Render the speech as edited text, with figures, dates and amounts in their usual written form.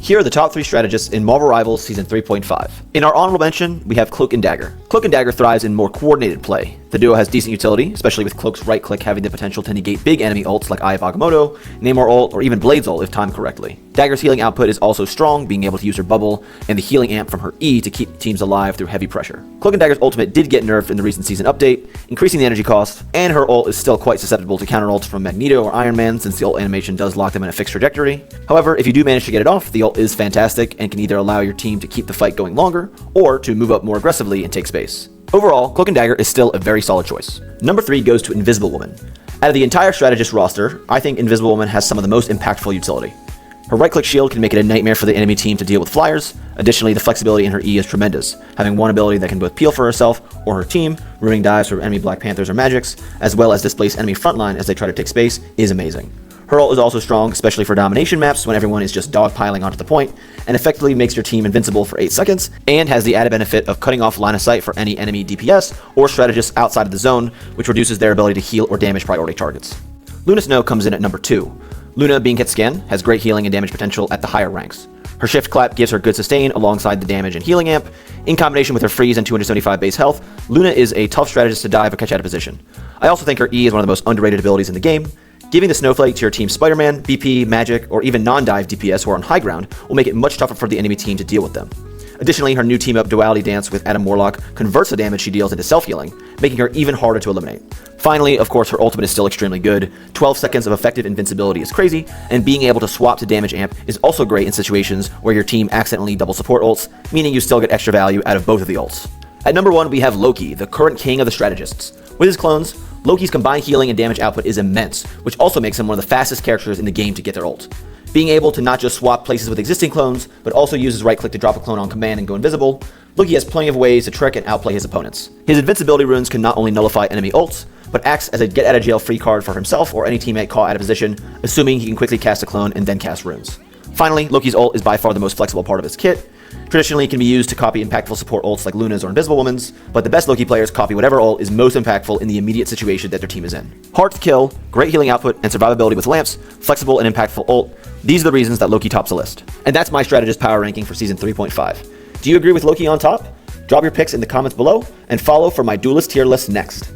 Here are the top 3 strategists in Marvel Rivals Season 3.5. In our honorable mention, we have Cloak and Dagger. Cloak and Dagger thrives in more coordinated play. The duo has decent utility, especially with Cloak's right click having the potential to negate big enemy ults like Eye of Agamotto, Namor ult, or even Blade's ult if timed correctly. Dagger's healing output is also strong, being able to use her bubble and the healing amp from her E to keep teams alive through heavy pressure. Cloak and Dagger's ultimate did get nerfed in the recent season update, increasing the energy cost, and her ult is still quite susceptible to counter ults from Magneto or Iron Man since the ult animation does lock them in a fixed trajectory. However, if you do manage to get it off, the ult is fantastic and can either allow your team to keep the fight going longer or to move up more aggressively and take space. Overall, Cloak and Dagger is still a very solid choice. Number 3 goes to Invisible Woman. Out of the entire strategist roster, I think Invisible Woman has some of the most impactful utility. Her right-click shield can make it a nightmare for the enemy team to deal with flyers. Additionally, the flexibility in her E is tremendous, having one ability that can both peel for herself or her team, ruining dives for enemy Black Panthers or Magics, as well as displace enemy frontline as they try to take space, is amazing. Her ult is also strong, especially for domination maps when everyone is just dogpiling onto the point, and effectively makes your team invincible for 8 seconds, and has the added benefit of cutting off line of sight for any enemy DPS or strategists outside of the zone, which reduces their ability to heal or damage priority targets. Luna Snow comes in at number 2. Luna, being hit scan, has great healing and damage potential at the higher ranks. Her shift clap gives her good sustain alongside the damage and healing amp. In combination with her freeze and 275 base health, Luna is a tough strategist to dive or catch out of position. I also think her E is one of the most underrated abilities in the game. Giving the Snowflake to your team Spider-Man, BP, Magic, or even non-dive DPS who are on high ground will make it much tougher for the enemy team to deal with them. Additionally, her new team-up duality dance with Adam Warlock converts the damage she deals into self-healing, making her even harder to eliminate. Finally, of course, her ultimate is still extremely good. 12 seconds of effective invincibility is crazy, and being able to swap to damage amp is also great in situations where your team accidentally double support ults, meaning you still get extra value out of both of the ults. At number 1, we have Loki, the current king of the strategists. With his clones, Loki's combined healing and damage output is immense, which also makes him one of the fastest characters in the game to get their ult. Being able to not just swap places with existing clones, but also use his right click to drop a clone on command and go invisible, Loki has plenty of ways to trick and outplay his opponents. His invincibility runes can not only nullify enemy ults, but acts as a get out of jail free card for himself or any teammate caught out of position, assuming he can quickly cast a clone and then cast runes. Finally, Loki's ult is by far the most flexible part of his kit. Traditionally, it can be used to copy impactful support ults like Luna's or Invisible Woman's, but the best Loki players copy whatever ult is most impactful in the immediate situation that their team is in. Hard to kill, great healing output, and survivability with lamps, flexible and impactful ult, these are the reasons that Loki tops the list. And that's my strategist power ranking for Season 3.5. Do you agree with Loki on top? Drop your picks in the comments below, and follow for my duelist tier list next.